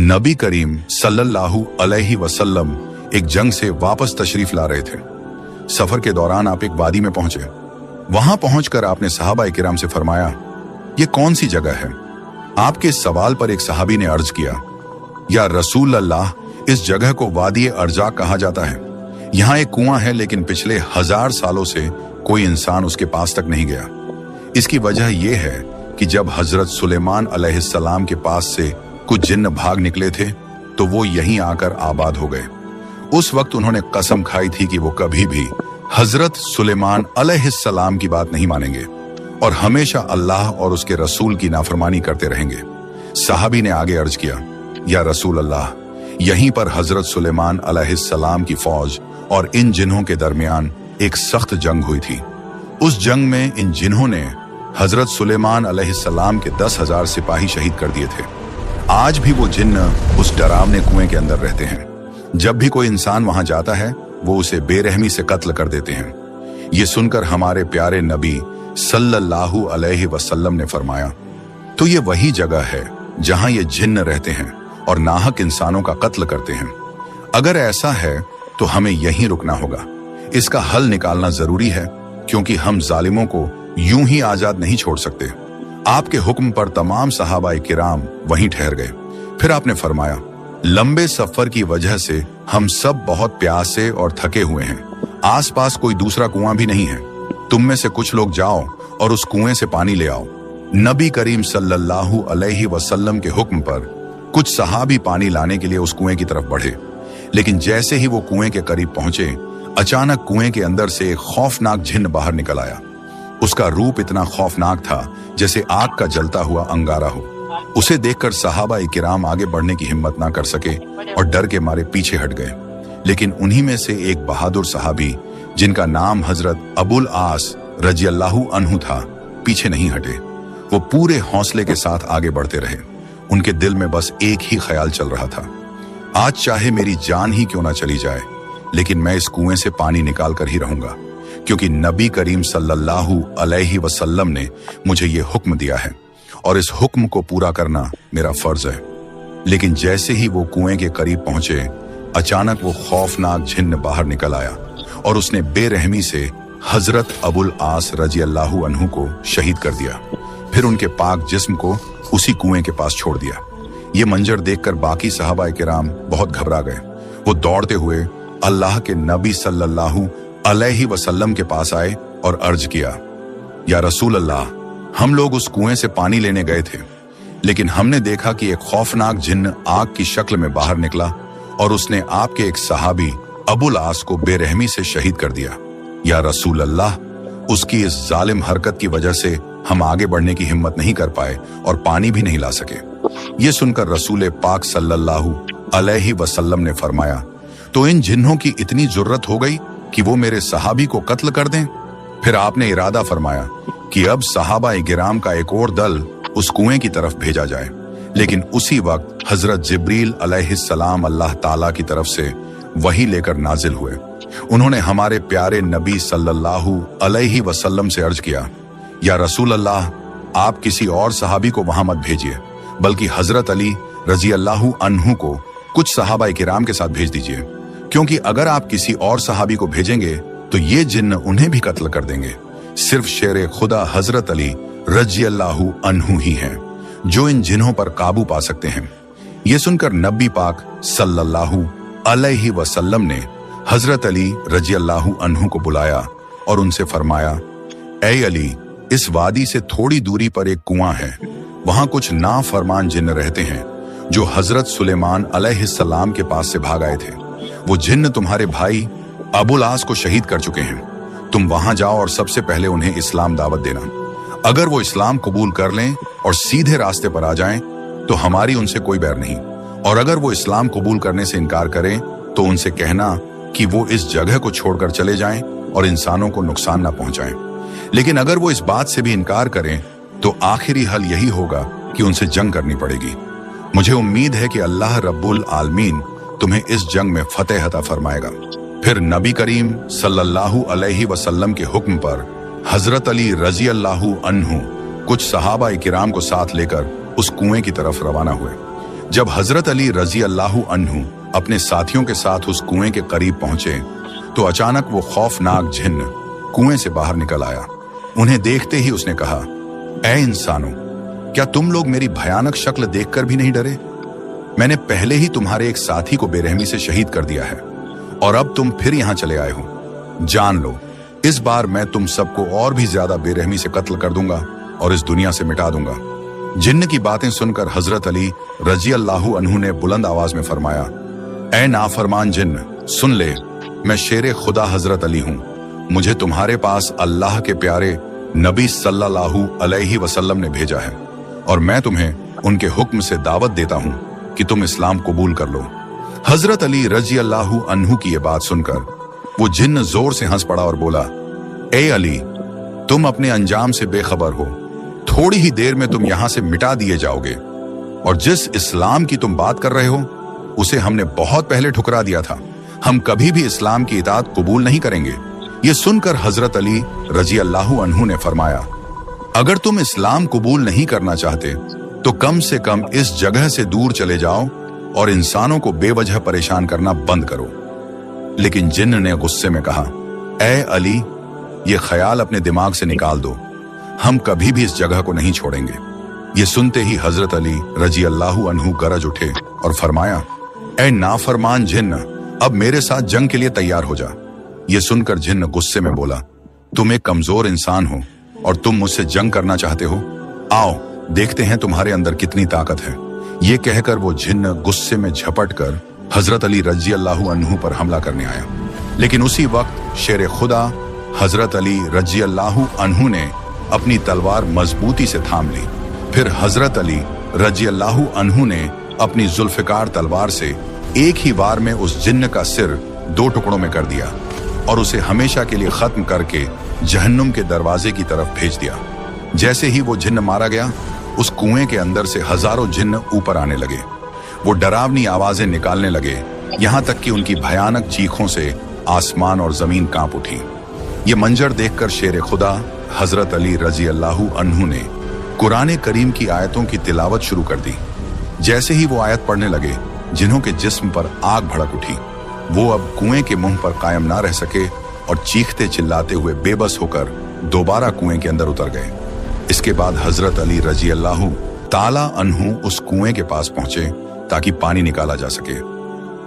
नबी करीम सल्लल्लाहु अलैहि वसल्लम एक जंग से वापस तशरीफ ला रहे थे। सफर के दौरान आप एक वादी में पहुंचे। वहां पहुंचकर आपने सहाबा किराम से फरमाया, ये कौन सी जगह है? आपके इस सवाल पर एक सहाबी ने अर्ज किया, या रसूल अल्लाह, इस जगह को वादी अर्जा कहा जाता है। यहाँ एक कुआं है, लेकिन पिछले 1000 सालों से कोई इंसान उसके पास तक नहीं गया। इसकी वजह यह है कि जब हजरत सुलेमान अलैहिस्सलाम के पास से कुछ जिन्न भाग निकले थे तो वो यहीं आकर आबाद हो गए। उस वक्त उन्होंने कसम खाई थी कि वो कभी भी हजरत सुलेमान अलैहिस्सलाम की बात नहीं मानेंगे और हमेशा अल्लाह और उसके रसूल की नाफरमानी करते रहेंगे। साहबी ने आगे अर्ज किया, या रसूल अल्लाह, यहीं पर हजरत सुलेमान अलैहिस्सलाम की फौज और इन जिन्हों के दरमियान एक सख्त जंग हुई थी। उस जंग में इन जिन्हों ने हजरत सुलेमान अलैहिस्सलाम के 10,000 सिपाही शहीद कर दिए थे। आज भी वो जिन्न उस डरावने कुएं के अंदर रहते हैं। जब भी कोई इंसान वहां जाता है वो उसे बेरहमी से कत्ल कर देते हैं। ये सुनकर हमारे प्यारे नबी सल्लल्लाहु अलैहि वसल्लम ने फरमाया, तो ये वही जगह है जहां ये जिन्न रहते हैं और नाहक इंसानों का कत्ल करते हैं। अगर ऐसा है तो हमें यहीं रुकना होगा। इसका हल निकालना जरूरी है, क्योंकि हम जालिमों को यूं ही आजाद नहीं छोड़ सकते। आपके हुक्म पर तमाम सहाबा किराम वहीं ठहर गए। फिर आपने फरमाया, लंबे सफर की वजह से हम सब बहुत प्यासे और थके हुए हैं। आसपास कोई दूसरा कुआं भी नहीं है। तुम में से कुछ लोग जाओ और उस कुएं से पानी ले आओ। नबी करीम सल्लल्लाहु अलैहि वसल्लम के हुक्म पर कुछ सहाबी पानी लाने के लिए उस कुएं की तरफ बढ़े, लेकिन जैसे ही वो कुएं के करीब पहुंचे, अचानक कुएं के अंदर से एक खौफनाक जिन्न बाहर निकल आया। उसका रूप इतना खौफनाक था जैसे आग का जलता हुआ अंगारा हो। उसे देखकर सहाबा किराम आगे बढ़ने की हिम्मत ना कर सके और डर के मारे पीछे हट गए। लेकिन उन्हीं में से एक बहादुर सहाबी, जिनका नाम हजरत अबुल आस रजियल्लाहु अन्हु था, पीछे नहीं हटे। वो पूरे हौसले के साथ आगे बढ़ते रहे। उनके दिल में बस एक ही ख्याल चल रहा था, आज चाहे मेरी जान ही क्यों ना चली जाए, लेकिन मैं इस कुएं से पानी निकाल कर ही रहूंगा, क्योंकि नबी करीम सल्लल्लाहु अलैहि वसल्लम ने मुझे ये हुक्म दिया है और इस हुक्म को पूरा करना मेरा फर्ज है। लेकिन जैसे ही वो कुएं के करीब पहुंचे, अचानक वो खौफनाक जिन्न बाहर निकल आया और उसने बेरहमी से हजरत अबुल आस रजियल्लाहु अन्हु को शहीद कर दिया। फिर उनके पाक जिस्म को उसी कुएं के पास छोड़ दिया। ये मंजर देखकर बाकी सहाबा किराम बहुत घबरा गए। वो दौड़ते हुए अल्लाह के नबी सल्लल्लाहु अलैहि वसल्लम के पास आए और अर्ज किया, या रसूल अल्लाह, हम लोग उस कुएं से पानी लेने गए थे, लेकिन हमने देखा कि एक खौफनाक जिन्न आग की शक्ल में बाहर निकला और उसने आपके एक सहाबी अबुल आस को बेरहमी से शहीद कर दिया। या रसूल अल्लाह, उसकी इस जालिम हरकत की वजह से हम आगे बढ़ने की हिम्मत नहीं कर पाए और पानी भी नहीं ला सके। ये सुनकर रसूल पाक सल्लल्लाहु अलैहि वसल्लम ने फरमाया, तो इन जिन्हों की इतनी जुर्रत हो गई कि वो मेरे सहाबी को कत्ल कर दें? फिर आपने इरादा फरमाया कि अब सहाबा गिराम का एक और दल उस कुएं की तरफ भेजा जाए। लेकिन उसी वक्त हजरत जिब्रील अलैहिस्सलाम अल्लाह ताला की तरफ से वही लेकर नाजिल हुए। उन्होंने हमारे प्यारे नबी सल्लल्लाहु अलैहि वसल्लम से अर्ज किया, या रसूल अल्लाह, आप किसी और सहाबी को वहां मत भेजिए, बल्कि हजरत अली रजियल्लाहु अन्हु को कुछ सहाबा किराम के साथ भेज दीजिए, क्योंकि अगर आप किसी और सहाबी को भेजेंगे तो ये जिन्न उन्हें भी कत्ल कर देंगे। सिर्फ शेर खुदा हजरत अली रजियल्लाहु अन्हु ही हैं जो इन जिन्हों पर काबू पा सकते हैं। ये सुनकर नबी पाक सल्लल्लाहु अलैहि वसल्लम ने हजरत अली रजियल्लाहु अन्हु को बुलाया और उनसे फरमाया, ऐ अली, इस वादी से थोड़ी दूरी पर एक कुआं है। वहां कुछ नाफरमान जिन्न रहते हैं जो हजरत सुलेमान अलैहिस्सलाम के पास से भाग आए थे। वो जिन्न तुम्हारे भाई अबुल आस को शहीद कर चुके हैं। तुम वहां जाओ और सबसे पहले उन्हें इस्लाम दावत देना। अगर वो इस्लाम कबूल कर लें और सीधे रास्ते पर आ जाएं, तो हमारी उनसे कोई बैर नहीं, और अगर वो इस्लाम कबूल करने से इनकार करें तो उनसे कहना कि वो इस जगह को छोड़कर चले जाएं और इंसानों को नुकसान ना पहुंचाएं। लेकिन अगर वो इस बात से भी इनकार करें तो आखिरी हल यही होगा कि उनसे जंग करनी पड़ेगी। मुझे उम्मीद है कि अल्लाह रब्बुल आलमीन तुम्हें इस जंग में फतेह अता फरमाएगा। फिर नबी करीम सल्लल्लाहु अलैहि वसल्लम के हुक्म पर हजरत अली रजियल्लाहु अन्हु कुछ सहाबा किराम को साथ लेकर उस कुएं की तरफ रवाना हुए। जब हजरत अली रजी अल्लाहु अन्हु अपने साथियों के साथ उस कुएं के करीब पहुंचे तो अचानक वो खौफनाक जिन्न कुएं से बाहर निकल आया। उन्हें देखते ही उसने कहा, ऐ इंसानों, क्या तुम लोग मेरी भयानक शक्ल देखकर भी नहीं डरे? मैंने पहले ही तुम्हारे एक साथी को बेरहमी से शहीद कर दिया है और अब तुम फिर यहां चले आए हो। जान लो, इस बार मैं तुम सबको और भी ज्यादा बेरहमी से कत्ल कर दूंगा और इस दुनिया से मिटा दूंगा। जिन्न की बातें सुनकर हजरत अली रजी अल्लाहु अन्हु ने बुलंद आवाज में फरमाया, ऐ नाफरमान जिन्न, सुन ले, मैं शेर खुदा हजरत अली हूं। मुझे तुम्हारे पास अल्लाह के प्यारे नबी सल्लल्लाहु अलैहि वसल्लम ने भेजा है और मैं तुम्हें उनके हुक्म से दावत देता हूं कि तुम इस्लाम कबूल कर लो। हजरत अली रजी अल्लाहु अन्हु की ये बात सुनकर वो जिन्न जोर से हंस पड़ा और बोला, ए अली, तुम अपने अंजाम से बेखबर हो। थोड़ी ही देर में तुम यहां से मिटा दिए जाओगे और जिस इस्लाम की तुम बात कर रहे हो उसे हमने बहुत पहले ठुकरा दिया था। हम कभी भी इस्लाम की इताअत कबूल नहीं करेंगे। ये सुनकर हजरत अली रजी अल्लाहु अन्हु ने फरमाया, अगर तुम इस्लाम कबूल नहीं करना चाहते तो कम से कम इस जगह से दूर चले जाओ और इंसानों को बेवजह परेशान करना बंद करो। लेकिन जिन्न ने गुस्से में कहा, ऐ अली, ये ख्याल अपने दिमाग से निकाल दो, हम कभी भी इस जगह को नहीं छोड़ेंगे। ये सुनते ही हजरत अली रजी अल्लाहु अन्हु गरज उठे और फरमाया, ऐ नाफरमान जिन्न, अब मेरे साथ जंग के लिए तैयार हो जा। ये सुनकर जिन्न गुस्से में बोला, तुम एक कमजोर इंसान हो और तुम मुझसे जंग करना चाहते हो? आओ देखते हैं तुम्हारे अंदर कितनी ताकत है। ये कहकर वो जिन्न गुस्से में झपट कर हजरत अली रजी अल्लाहु अन्हु पर हमला करने आया। लेकिन उसी वक्त शेर खुदा हजरत अली रजी अल्लाहु अन्हु ने अपनी तलवार मजबूती से थाम ली। फिर हजरत अली रजी अल्लाहु अन्हु ने अपनी जुल्फिकार तलवार से एक ही वार में उस जिन्न का सिर 2 टुकड़ों में कर दिया और उसे हमेशा के लिए खत्म करके जहन्नुम के दरवाजे की तरफ भेज दिया। जैसे ही वो जिन्न मारा गया, उस कुएं के अंदर से हजारों जिन्न ऊपर आने लगे। वो डरावनी आवाजें निकालने लगे, यहां तक कि उनकी भयानक चीखों से आसमान और जमीन कांप उठी। ये मंजर देखकर शेर खुदा हजरत अली रजी अल्लाहु अन्हु ने कुरान करीम की आयतों की तिलावत शुरू कर दी। जैसे ही वो आयत पढ़ने लगे, जिन्हों के जिस्म पर आग भड़क उठी। वो अब कुएं के मुंह पर कायम ना रह सके और चीखते चिल्लाते हुए बेबस होकर दोबारा कुएं के अंदर उतर गए। इसके बाद हजरत अली रजी अल्लाहु ताला अन्हु उस कुएं के पास पहुंचे ताकि पानी निकाला जा सके।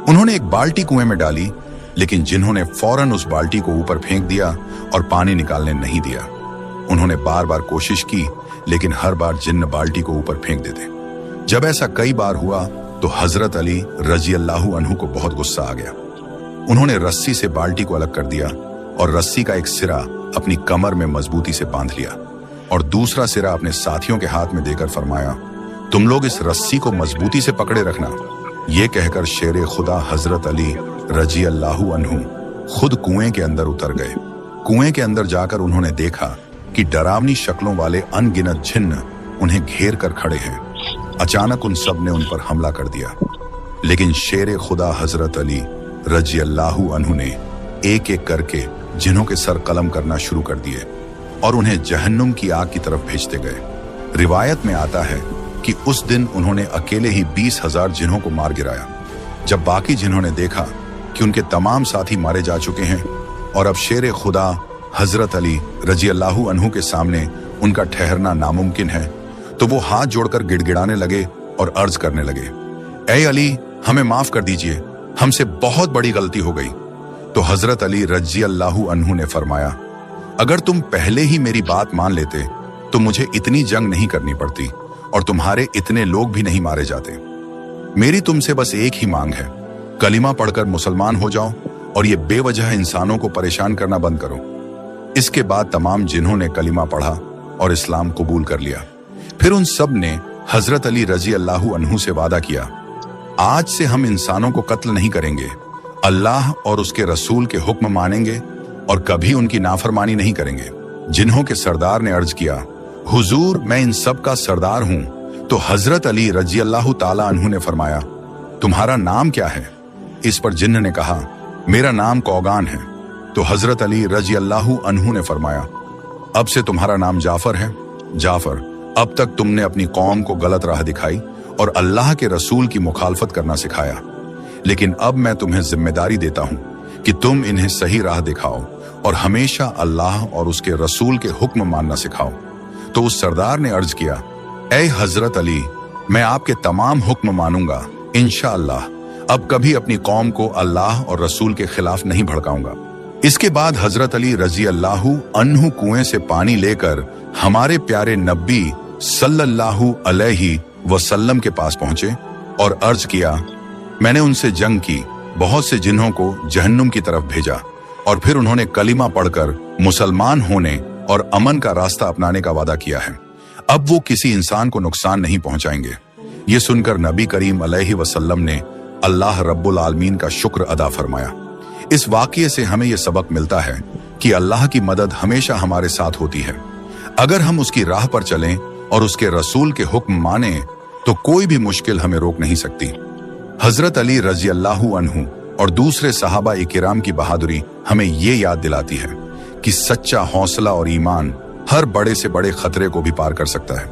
उन्होंने एक बाल्टी कुएं में डाली, लेकिन जिन्होंने फौरन उस बाल्टी को ऊपर फेंक दिया और पानी निकालने नहीं दिया। उन्होंने बार बार कोशिश की, लेकिन हर बार जिन्न बाल्टी को ऊपर फेंक देते। जब ऐसा कई बार हुआ तो हजरत अली रजी अल्लाहु अन्हु को बहुत गुस्सा आ गया। उन्होंने रस्सी से बाल्टी को अलग कर दिया और रस्सी का एक सिरा अपनी कमर में मजबूती से बांध लिया और दूसरा सिरा अपने साथियों के हाथ में देकर फरमाया, तुम लोग इस रस्सी को मजबूती से पकड़े रखना। ये कहकर शेर खुदा हजरत अली रजी अल्लाहु अन्हु खुद कुएं के अंदर उतर गए। कुएं के अंदर जाकर उन्होंने देखा कि डरावनी शक्लों वाले अनगिनत जिन्न उन्हें घेर कर खड़े हैं। अचानक उन सब ने उन पर हमला कर दिया, लेकिन शेर खुदा हजरत अली रजी अल्लाहु अन्हु ने एक एक करके जिन्हों के सर कलम करना शुरू कर दिए और उन्हें जहन्नुम की आग की तरफ भेजते गए। रिवायत में आता है कि उस दिन उन्होंने अकेले ही 20,000 जिन्हों को मार गिराया। जब बाकी जिन्हों ने देखा कि उनके तमाम साथी मारे जा चुके हैं और अब शेर खुदा हजरत अली रजी अल्लाहु अन्हु के सामने उनका ठहरना नामुमकिन है, तो वो हाथ जोड़कर गिड़गिड़ाने लगे और अर्ज करने लगे, ऐ अली, हमें माफ कर दीजिए, हमसे बहुत बड़ी गलती हो गई। तो हजरत अली रजी अल्लाहु अन्हु ने फरमाया, अगर तुम पहले ही मेरी बात मान लेते तो मुझे इतनी जंग नहीं करनी पड़ती और तुम्हारे इतने लोग भी नहीं मारे जाते। मेरी तुमसे बस एक ही मांग है, कलिमा पढ़कर मुसलमान हो जाओ और ये बेवजह इंसानों को परेशान करना बंद करो। इसके बाद तमाम जिन्हों ने कलिमा पढ़ा और इस्लाम कबूल कर लिया। फिर उन सब ने हजरत अली रजी अल्लाहु अन्हु से वादा किया, आज से हम इंसानों को कत्ल नहीं करेंगे, अल्लाह और उसके रसूल के हुक्म मानेंगे और कभी उनकी नाफरमानी नहीं करेंगे। जिन्हों के सरदार ने अर्ज किया, हुजूर, मैं इन सब का सरदार हूं। तो हजरत अली रजी अल्लाहु ताला अन्हु ने फरमाया, तुम्हारा नाम क्या है? इस पर जिन्न ने कहा, मेरा नाम कौगान है। तो हजरत अली रजी अल्लाहु अन्हु ने फरमाया, अब से तुम्हारा नाम जाफर है। जाफर, अब तक तुमने अपनी कौम को गलत राह दिखाई और अल्लाह के रसूल की मुखालफत करना सिखाया। लेकिन अब मैं तुम्हें जिम्मेदारी देता हूं कि तुम इन्हें सही राह दिखाओ और हमेशा अल्लाह और उसके रसूल के हुक्म मानना सिखाओ। तो उस सरदार ने अर्ज किया, ऐ हजरत अली, मैं आपके तमाम हुक्म मानूंगा इंशाअल्लाह। अब कभी अपनी कौम को अल्लाह और रसूल के खिलाफ नहीं भड़काऊंगा। इसके बाद हजरत अली रजी अल्लाहु अन्हु कुएं से पानी लेकर हमारे प्यारे नबी सल्लल्लाहु अलैहि वसल्लम के पास पहुंचे और अर्ज किया, मैंने उनसे जंग की, बहुत से जिन्हों को जहन्नुम की तरफ भेजा और फिर उन्होंने कलिमा पढ़कर मुसलमान होने और अमन का रास्ता अपनाने का वादा किया है। अब वो किसी इंसान को नुकसान नहीं पहुंचाएंगे। ये सुनकर नबी करीम अलैहि वसल्लम ने अल्लाह रब्बुल आलमीन का शुक्र अदा फरमाया। इस वाक़ये से हमें यह सबक मिलता है कि अल्लाह की मदद हमेशा हमारे साथ होती है। अगर हम उसकी राह पर चलें और उसके रसूल के हुक्म माने तो कोई भी मुश्किल हमें रोक नहीं सकती। हजरत अली रजी अल्लाहु अन्हु और दूसरे सहाबा इकराम की बहादुरी हमें ये याद दिलाती है कि सच्चा हौसला और ईमान हर बड़े से बड़े खतरे को भी पार कर सकता है।